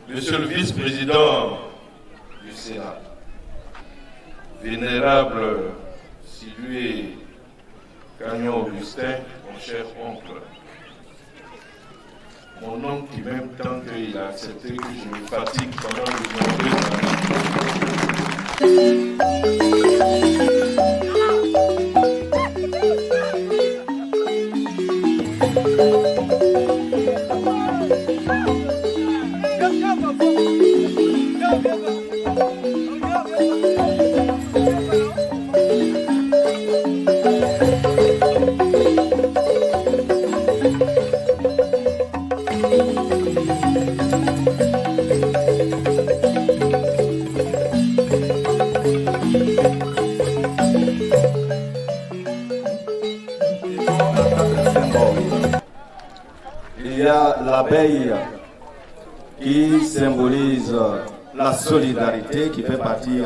Monsieur le vice-président du Sénat, vénérable Silué Gagnon Augustin, mon cher oncle, mon oncle qui m'aime tant qu'il a accepté que je me fatigue pendant de Il y a l'abeille qui symbolise la solidarité, qui fait partie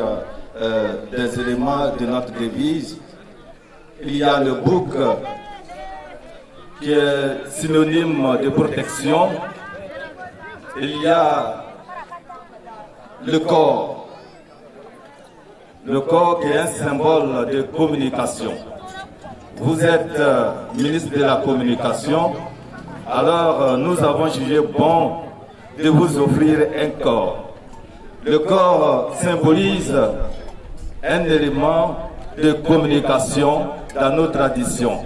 des éléments de notre devise. Il y a le bouc qui est synonyme de protection. Il y a le corps qui est un symbole de communication. Vous êtes ministre de la Communication, alors nous avons jugé bon de vous offrir un corps. Le corps symbolise un élément de communication dans nos traditions.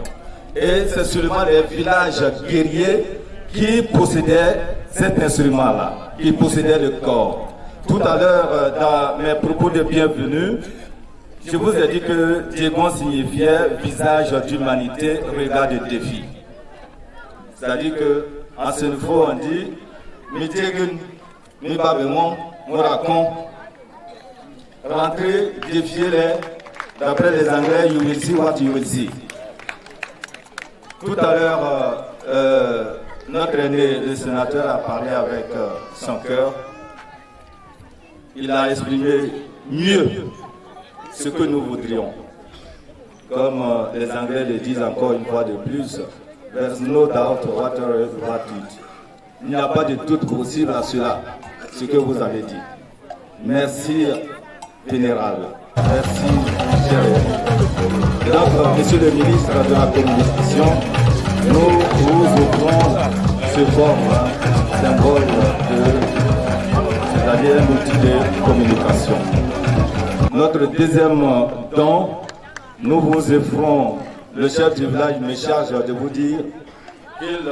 Et c'est seulement les villages guerriers qui possédaient cet instrument-là, qui possédaient le corps. Tout à l'heure, dans mes propos de bienvenue, je vous ai dit que Diegon signifiait visage d'humanité, regard de défi. C'est-à-dire qu'en Sénégal, on dit mi Diegon, mi Babemon, Morakon, rentrer, défier-les, d'après les Anglais, you will see what you will see. Tout à l'heure, notre aîné, le sénateur, a parlé avec son cœur. Il a exprimé mieux ce que nous voudrions. Comme les Anglais le disent encore une fois de plus, there's no doubt whatever about it. Il n'y a pas de doute possible à cela, ce que vous avez dit. Merci, vénérable. Merci, cher. Donc, monsieur le ministre de la Communication, nous vous offrons ce forme, symbole c'est-à-dire un outil de communication. Notre deuxième don, nous vous offrons, le chef du village me charge de vous dire qu'il...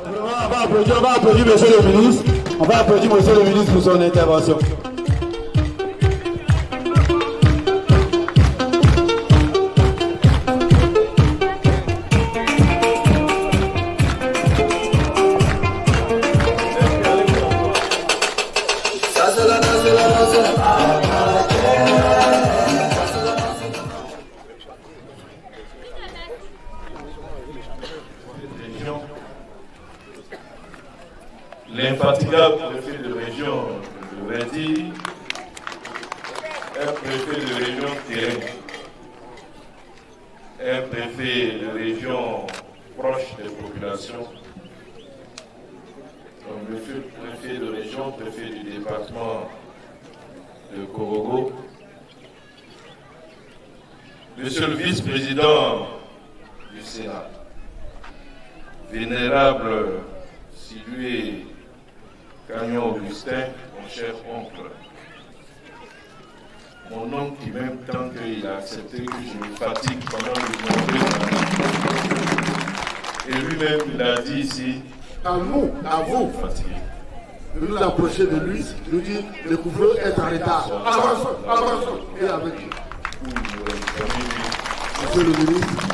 On va applaudir monsieur le ministre. On va applaudir monsieur le ministre pour son intervention. L'infatigable préfet de région, je devrais dire, un préfet de région terrain, un préfet de région proche des populations, donc monsieur le préfet de région, préfet du département de Korogo, monsieur le vice-président du Sénat, vénérable Silué Gagnon Augustin, mon cher oncle, mon oncle qui m'aime tant qu'il a accepté que je me fatigue pendant le mois. Et lui-même, il a dit ici, à vous, fatigué, de nous approcher de lui, nous dire le couvre-feu est en retard. Avançons, et avec lui. Monsieur le ministre,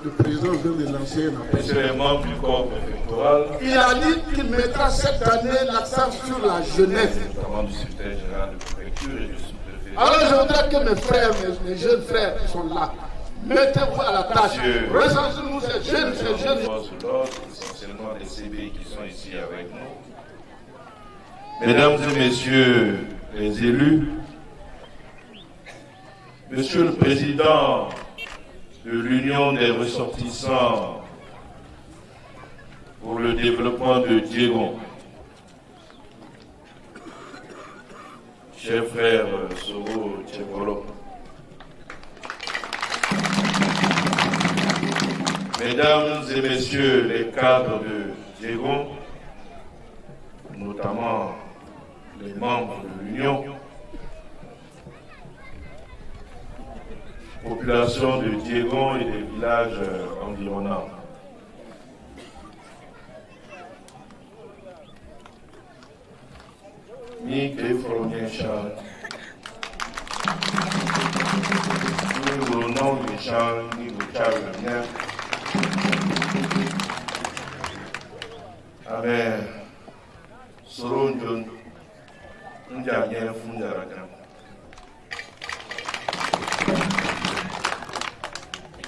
le président vient de lancer un appel. Monsieur le membre du corps préfectoral, il a dit qu'il mettra cette année l'accent sur la jeunesse. notamment du secrétaire général de préfecture et du sous-préfet. Alors je voudrais que mes frères, mes jeunes frères qui sont là, mettez-vous à la tâche. Recensez-nous ces jeunes. Essentiellement des CBI qui sont ici avec nous. Mesdames et messieurs les élus, monsieur le président de l'Union des ressortissants pour le développement de Diegon. Cher frère Soro Tchekolo, Mesdames et Messieurs les cadres de Diegon, notamment les membres de l'Union, population de Diegon et des villages environnants. Ni que Frogné Chan, ni le nom de Chan, ni le Tchad. Amen. Soron John, Ndiaye Fundaraka.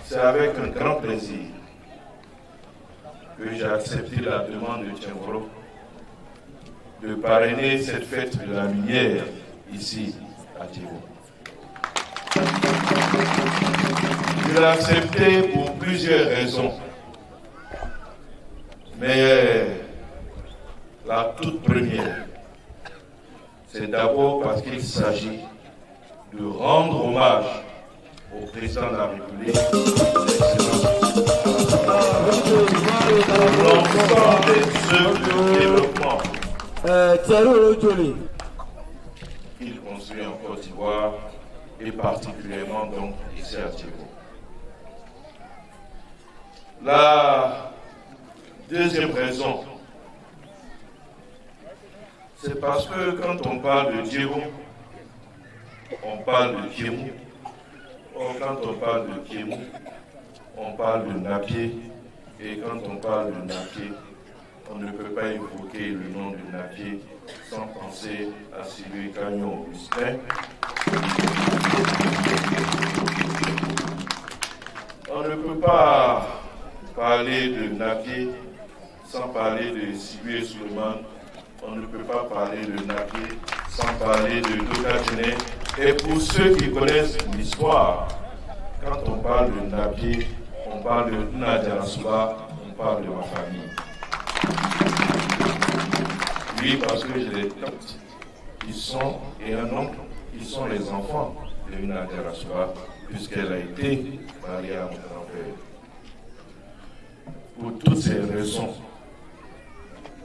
C'est avec un grand plaisir que j'ai accepté la demande de Tchengoro de parrainer cette fête de la minière ici à Diegon. Je l'ai accepté pour plusieurs raisons, mais la toute première, c'est d'abord parce qu'il s'agit de rendre hommage au président de la République, l'ensemble des œuvres de développement qu'il construit en Côte d'Ivoire et particulièrement donc ici à Diegon. La deuxième raison, c'est parce que quand on parle de Diegon, on parle de Kémou. Or, quand on parle de Kémou, on parle de Napié. Et quand on parle de Napié, on ne peut pas évoquer le nom de Napié sans penser à Sylvie Cagnon-Augustin. On ne peut pas parler de Napié sans parler de Sylvie Suleiman. On ne peut pas parler de Napié sans parler de Doka Djene. Et pour ceux qui connaissent l'histoire, quand on parle de Napié, on parle de Nadia Souba, on parle de ma famille. Oui, parce que j'ai des tantes qui sont, et un oncle, qui sont les enfants de Nadia Souba, puisqu'elle a été mariée à mon grand-père. Pour toutes ces raisons,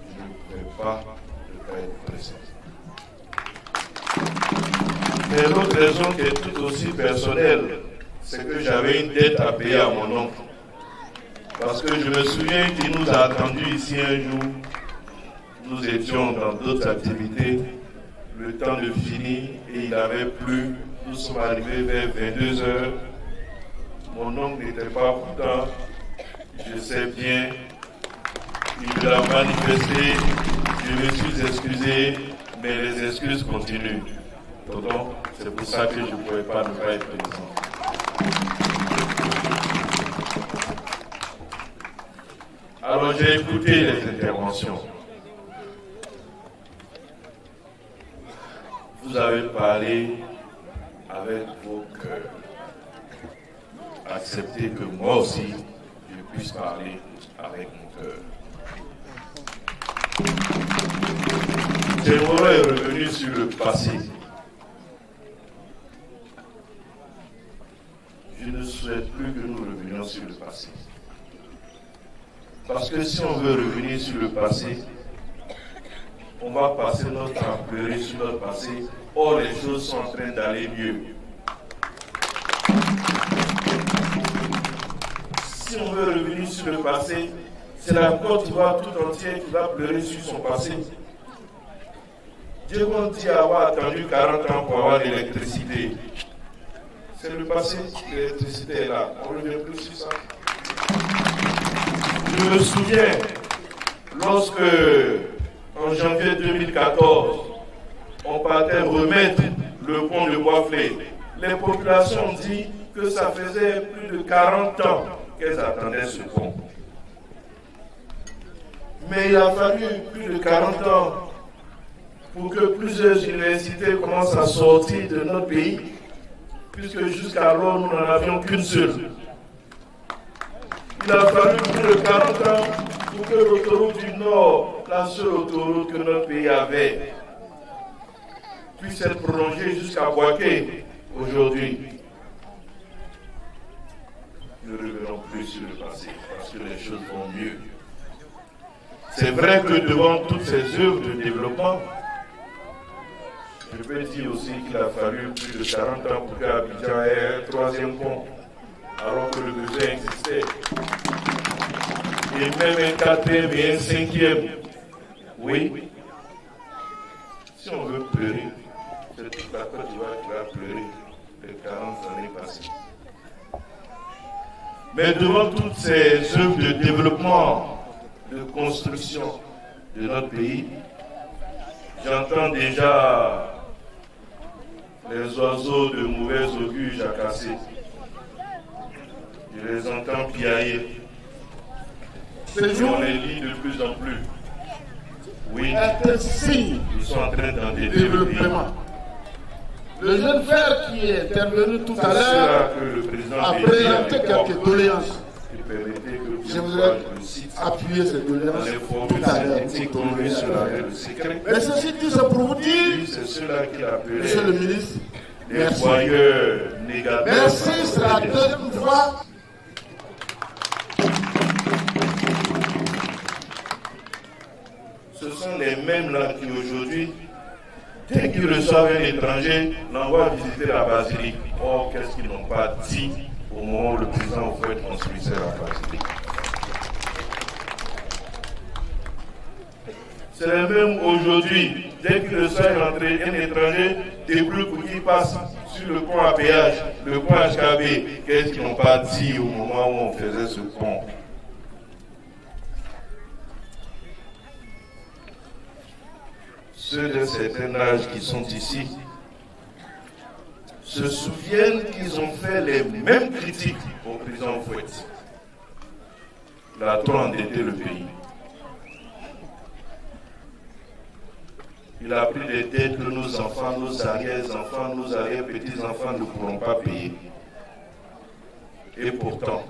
je ne pouvais pas être présent. Mais l'autre raison qui est tout aussi personnelle, c'est que j'avais une dette à payer à mon oncle. Parce que je me souviens qu'il nous a attendus ici un jour. Nous étions dans d'autres activités. Le temps de finir et il avait plu. Nous sommes arrivés vers 22 heures. Mon oncle n'était pas content. Je sais bien. Il l'a manifesté. Je me suis excusé. Mais les excuses continuent. Donc, c'est pour ça que je ne pouvais pas ne pas être présent. Alors j'ai écouté les interventions. Vous avez parlé avec vos cœurs. Acceptez que moi aussi, je puisse parler avec mon cœur. J'aimerais revenir sur le passé. Je ne souhaite plus que nous revenions sur le passé. Parce que si on veut revenir sur le passé, on va passer notre temps à pleurer sur notre passé. Or, les choses sont en train d'aller mieux. Si on veut revenir sur le passé, c'est la Côte d'Ivoire tout entière qui va pleurer sur son passé. Dieu dit avoir attendu 40 ans pour avoir l'électricité. C'est le passé, l'électricité est là. On ne revient plus sur ça. Je me souviens, lorsque, en janvier 2014, on partait remettre le pont de Boisflé, les populations ont dit que ça faisait plus de 40 ans qu'elles attendaient ce pont. Mais il a fallu plus de 40 ans pour que plusieurs universités commencent à sortir de notre pays, puisque jusqu'alors nous n'en avions qu'une seule. Il a fallu plus de 40 ans pour que l'autoroute du Nord, la seule autoroute que notre pays avait, puisse être prolongée jusqu'à Boaké aujourd'hui. Ne revenons plus sur le passé parce que les choses vont mieux. C'est vrai que devant toutes ces œuvres de développement, je peux dire aussi qu'il a fallu plus de 40 ans pour qu'Abidjan ait un troisième pont, alors que le besoin existait. Et même un quatrième et un cinquième. Oui. Si on veut pleurer, c'est toute la Côte d'Ivoire qui va pleurer les 40 années passées. Mais devant toutes ces œuvres de développement, de construction de notre pays, j'entends déjà les oiseaux de mauvais augure jacasser. Je les entends piailler. Et on les lit de plus en plus. Oui, ils sont en train d'en développer. Le jeune frère qui est intervenu tout à l'heure a présenté quelques doléances. Je voudrais appuyer ces doléances tout à l'heure. Mais ceci dit, c'est pour vous dire, monsieur le ministre, merci. Merci, c'est la deuxième fois. Ce sont les mêmes là qui aujourd'hui, dès qu'ils reçoivent un étranger, l'envoient visiter la basilique. Or, qu'est-ce qu'ils n'ont pas dit au moment où le président Houphouët construisait la basilique? C'est les mêmes aujourd'hui, dès qu'ils reçoivent un étranger, débrouillent pour qu'il passe sur le pont à péage, le pont HKB. Qu'est-ce qu'ils n'ont pas dit au moment où on faisait ce pont? Ceux d'un certain âge qui sont ici se souviennent qu'ils ont fait les mêmes critiques au président Houphouët. Il a trop endetté le pays. Il a pris des dettes que nos enfants, nos arrière-enfants, nos arrière-petits-enfants ne pourront pas payer. Et pourtant,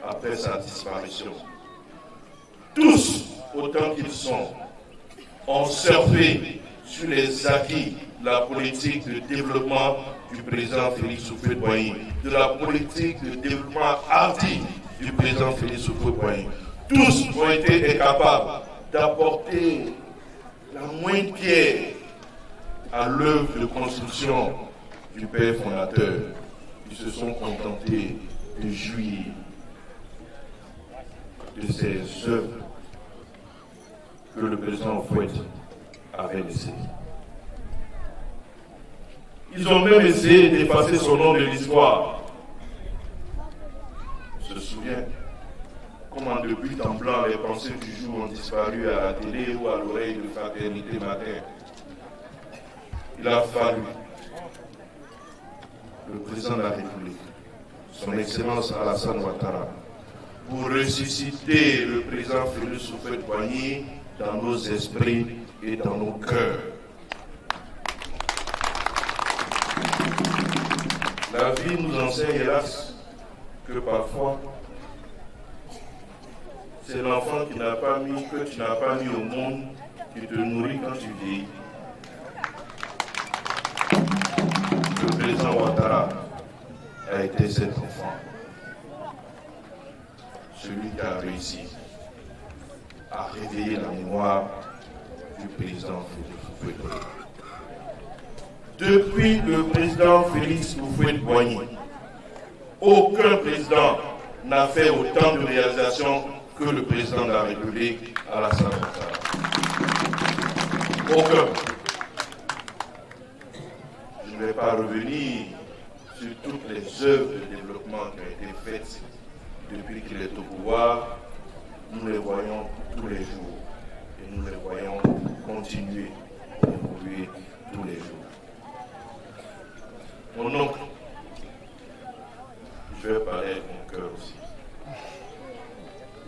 après sa disparition, tous, autant qu'ils sont, ont surfé sur les acquis de la politique de développement du président Félix Houphouët-Boigny, de la politique de développement hardi du président Félix Houphouët-Boigny. Tous ont été incapables d'apporter la moindre pierre à l'œuvre de construction du père fondateur. Ils se sont contentés de jouir de ces œuvres que le président Houphouët avait laissées. Ils ont même essayé d'effacer son nom de l'histoire. Je me souviens comment de but en blanc les pensées du jour ont disparu à la télé ou à l'oreille de Fraternité Matin. Il a fallu le président de la République, son Excellence Alassane Ouattara, pour ressusciter le président Félix Houphouët-Boigny dans nos esprits et dans nos cœurs. La vie nous enseigne, hélas, que parfois, c'est l'enfant que tu n'as pas mis au monde qui te nourrit quand tu vieillis. Le président Ouattara a été cet enfant, celui qui a réussi à réveiller la mémoire du président Félix Houphouët-Boigny. Depuis le président Félix Houphouët-Boigny, aucun président n'a fait autant de réalisations que le président de la République, Alassane Ouattara. Aucun. Je ne vais pas revenir sur toutes les œuvres de développement qui ont été faites depuis qu'il est au pouvoir. Nous les voyons tous les jours et nous les voyons continuer à évoluer tous les jours. Mon oncle, je vais parler avec mon cœur aussi.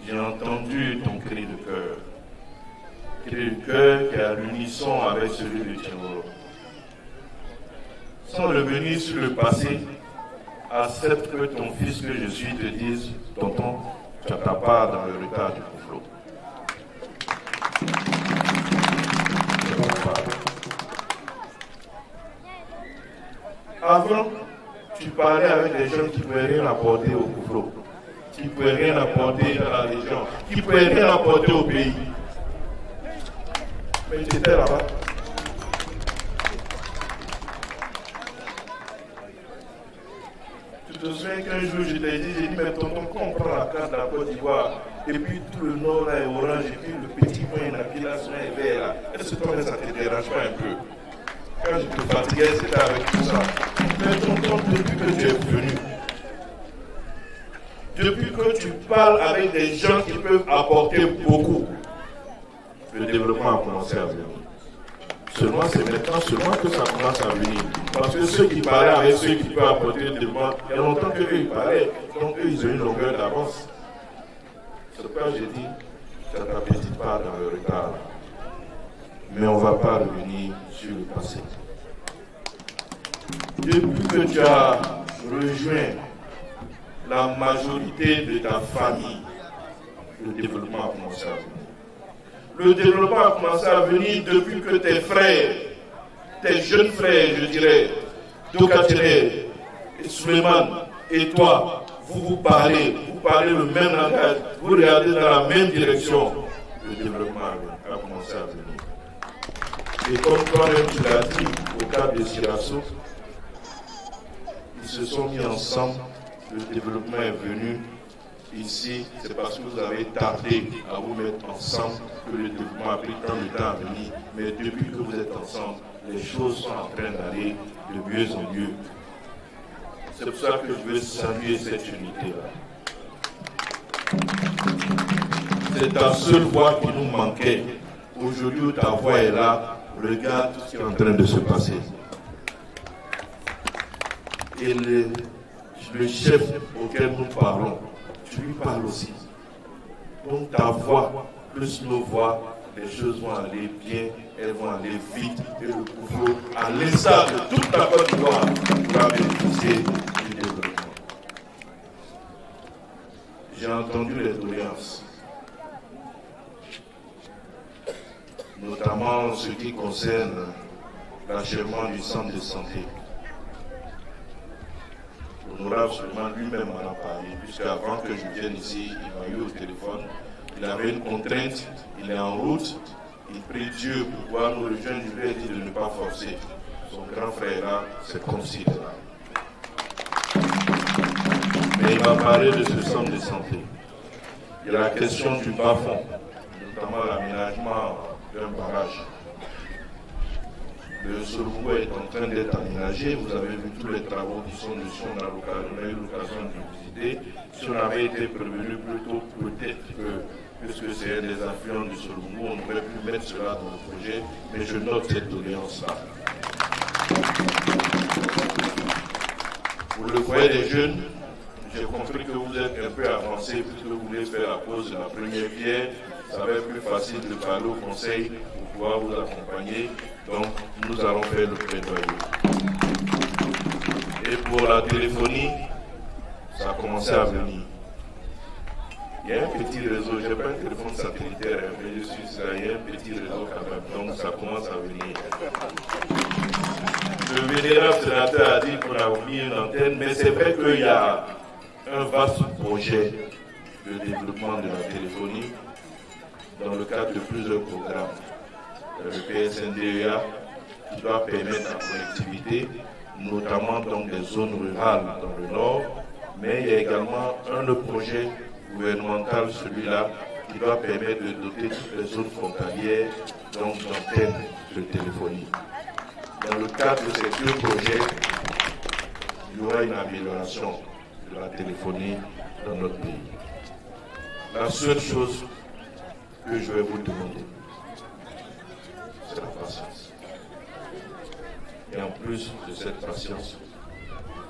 J'ai entendu ton cri de cœur. Cri de cœur qui est à l'unisson avec celui de Timboro. Sans revenir sur le passé, accepte que ton fils que je suis te dise, tonton, tu as ta part dans le retard du complot. parlait avec des gens qui ne pouvaient rien apporter au Kouflo, qui ne pouvaient rien apporter à la région, qui ne pouvaient rien apporter au pays. Mais tu étais là-bas. Tu te souviens qu'un jour je t'ai dit, mais tonton, quand on prend la carte de la Côte d'Ivoire, et puis tout le nord là est orange, et puis le petit coin là, puis là, est vert là, est-ce que toi, ça ne te dérange pas un peu? Quand je te fatiguais, c'était avec tout ça. Mais tonton, depuis que tu es venu, depuis que tu parles avec des gens qui peuvent apporter beaucoup, le développement a commencé à venir. Seulement, c'est maintenant seulement que ça commence à venir. Parce que ceux qui parlaient avec ceux qui peuvent apporter le développement, il y a longtemps qu'eux ils parlaient, donc eux ils ont une longueur d'avance. C'est pourquoi j'ai dit, ça ne t'appétite pas dans le retard. Mais on ne va pas revenir sur le passé. Depuis que tu as rejoint la majorité de ta famille, le développement a commencé à venir. Le développement a commencé à venir depuis que tes frères, tes jeunes frères, je dirais, Tokatene, Suleiman et toi, vous parlez le même langage, vous regardez dans la même direction. Le développement a commencé à venir. Et comme toi-même tu l'as dit au cadre de Sirasso, ils se sont mis ensemble, le développement est venu. Ici, c'est parce que vous avez tardé à vous mettre ensemble que le développement a pris tant de temps à venir. Mais depuis que vous êtes ensemble, les choses sont en train d'aller de mieux en mieux. C'est pour ça que je veux saluer cette unité-là. C'est ta seule voix qui nous manquait. Aujourd'hui où ta voix est là, regarde tout ce qui est en train de se passer. Et le chef auquel nous parlons, tu lui parles aussi. Donc ta voix, plus nos voix, les choses vont aller bien, elles vont aller vite. Et le Kouflo, à l'instar de toute la Côte d'Ivoire, va bénéficier du développement. J'ai entendu les doléances, notamment ce qui concerne l'achèvement du centre de santé. L'honorable Suleiman lui-même en a parlé, puisqu'avant que je vienne ici, il m'a eu au téléphone. Il avait une contrainte, il est en route, il prie Dieu pour pouvoir nous rejoindre. Je lui ai dit de ne pas forcer. Son grand frère là, c'est comme s'il est là. Mais il m'a parlé de ce centre de santé. Il y a la question du bas-fond, notamment l'aménagement d'un barrage. Le Solombo est en train d'être aménagé. Vous avez vu tous les travaux qui sont dessus. On a eu l'occasion de visiter. Si on avait été prévenu plus tôt, peut-être que, puisque c'est un des affluents du Solombo, on aurait pu mettre cela dans le projet. Mais je note cette doléance-là. Pour le foyer des jeunes, j'ai compris que vous êtes un peu avancé puisque vous voulez faire la pose de la première pierre. Ça va être plus facile de parler au conseil pour pouvoir vous accompagner. Donc, nous allons faire le plaidoyer. Et pour la téléphonie, ça a commencé à venir. Il y a un petit réseau, je n'ai pas un téléphone satellitaire, mais je suis là, il y a un petit réseau quand même, donc ça commence à venir. Le vénérable sénateur a dit qu'on a mis une antenne, mais c'est vrai qu'il y a un vaste projet de développement de la téléphonie dans le cadre de plusieurs programmes. Le PSNDEA qui doit permettre la connectivité, notamment dans des zones rurales dans le nord, mais il y a également un autre projet gouvernemental, celui-là, qui doit permettre de doter toutes les zones frontalières d'antennes de téléphonie. Dans le cadre de ces deux projets, il y aura une amélioration de la téléphonie dans notre pays. La seule chose que je vais vous demander, c'est la patience. Et en plus de cette patience,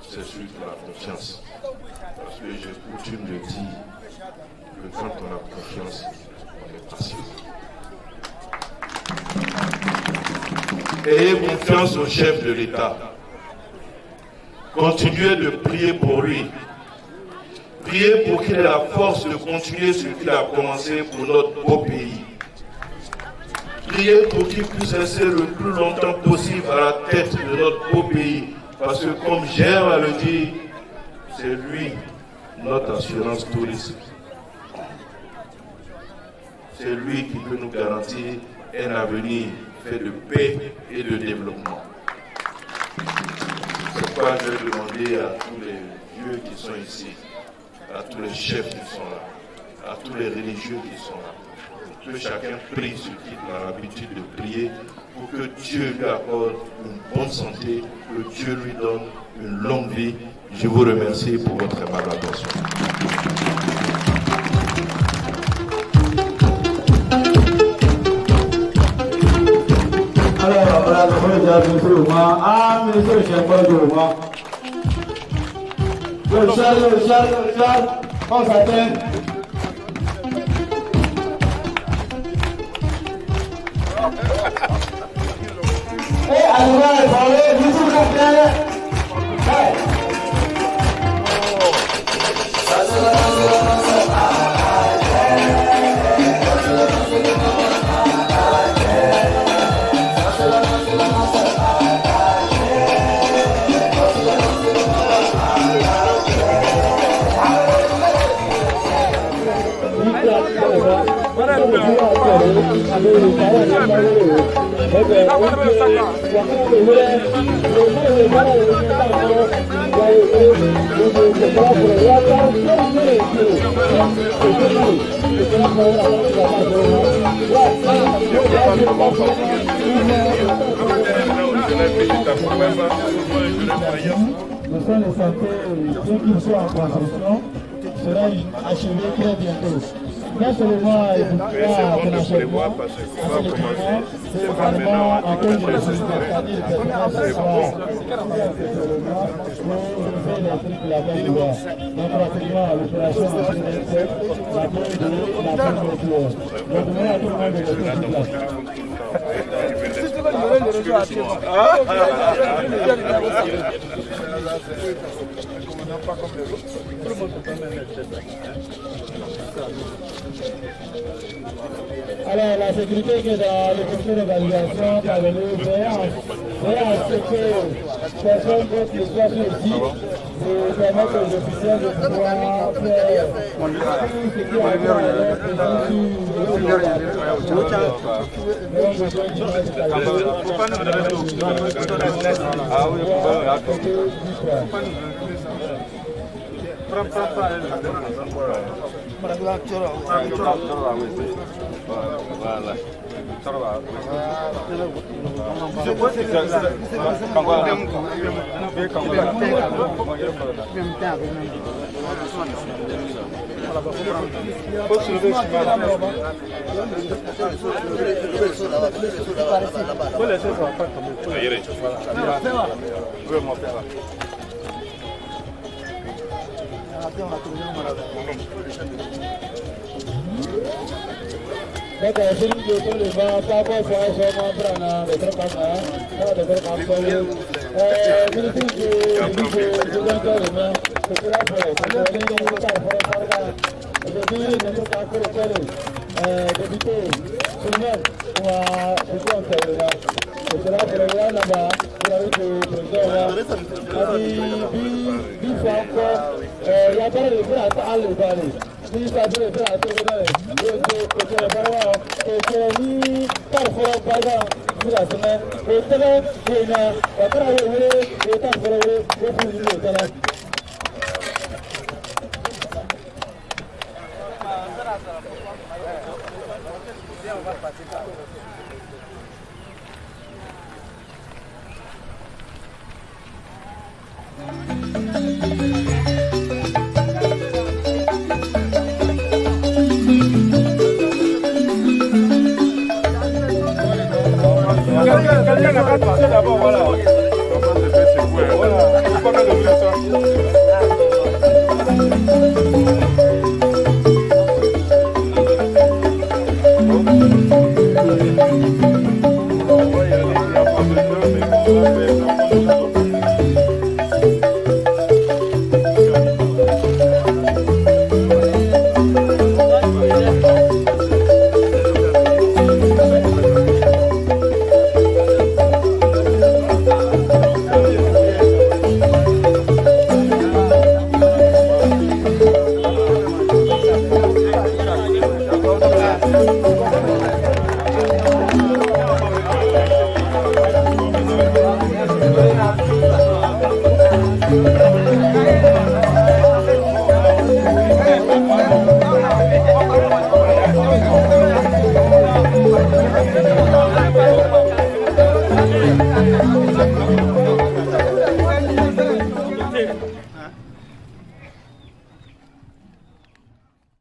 c'est surtout la confiance. Parce que j'ai coutume de dire que quand on a confiance, on est patient. Ayez confiance au chef de l'État. Continuez de prier pour lui. Priez pour qu'il ait la force de continuer ce qu'il a commencé pour notre beau pays. Priez pour qu'il puisse rester le plus longtemps possible à la tête de notre beau pays. Parce que comme j'aime à le dire, C'est lui, notre assurance tourisme. C'est lui qui peut nous garantir un avenir fait de paix et de développement. C'est pourquoi je vais demander à tous les vieux qui sont ici, à tous les chefs qui sont là, à tous les religieux qui sont là, que chacun prie ce qu'il a l'habitude de prier pour que Dieu lui accorde une bonne santé, que Dieu lui donne une longue vie. Je vous remercie pour votre aimable attention. Alors, voilà, le ministre Ouma. Ah, ministre Chembo Ouma. Le Charles, on s'attend. Et alors, le ministre Chembo. Nous sommes les santé, ceux qui sont en construction sera achevé très bientôt. Non seulement il faut pas qu'on achève moi, c'est vraiment en termes de c'est-à-dire que c'est soit pour faire les trucs là-bas du roi. Donc pratiquement l'opération en 2027, la fin de la fermeture. Donc nous à tout le monde de rester sur place. Alors, la sécurité qui est dans le comité d'organisation par le veille à ce que personne d'autre ne soit sur le site pour permettre aux officiels de pouvoir faire tout ce qui a à voir avec leur présence sur Donc, celui qui est le vent, pas quoi faire, c'est mon prana, de trop comme ça, de trop comme ça. Ministre de l'Environnement, c'est pour la forêt, c'est pour les aujourd'hui, notre parcours est tel, débuté, tout le monde, on a beaucoup en fait là. C'est cela pour le voir là-bas, pour la route du président là. Dix fois encore, il y a pas de faire à le parler. Ni ça peut faire à tout le monde. Que le baron, que ni parfois par exemple, pour la semaine, et tellement, et là, après avoir vu, et tant pour le, et pour le tellement. D'abord, voilà. Comment se fait, c'est vous. Voilà. Il faut pas l'ouvrir ça.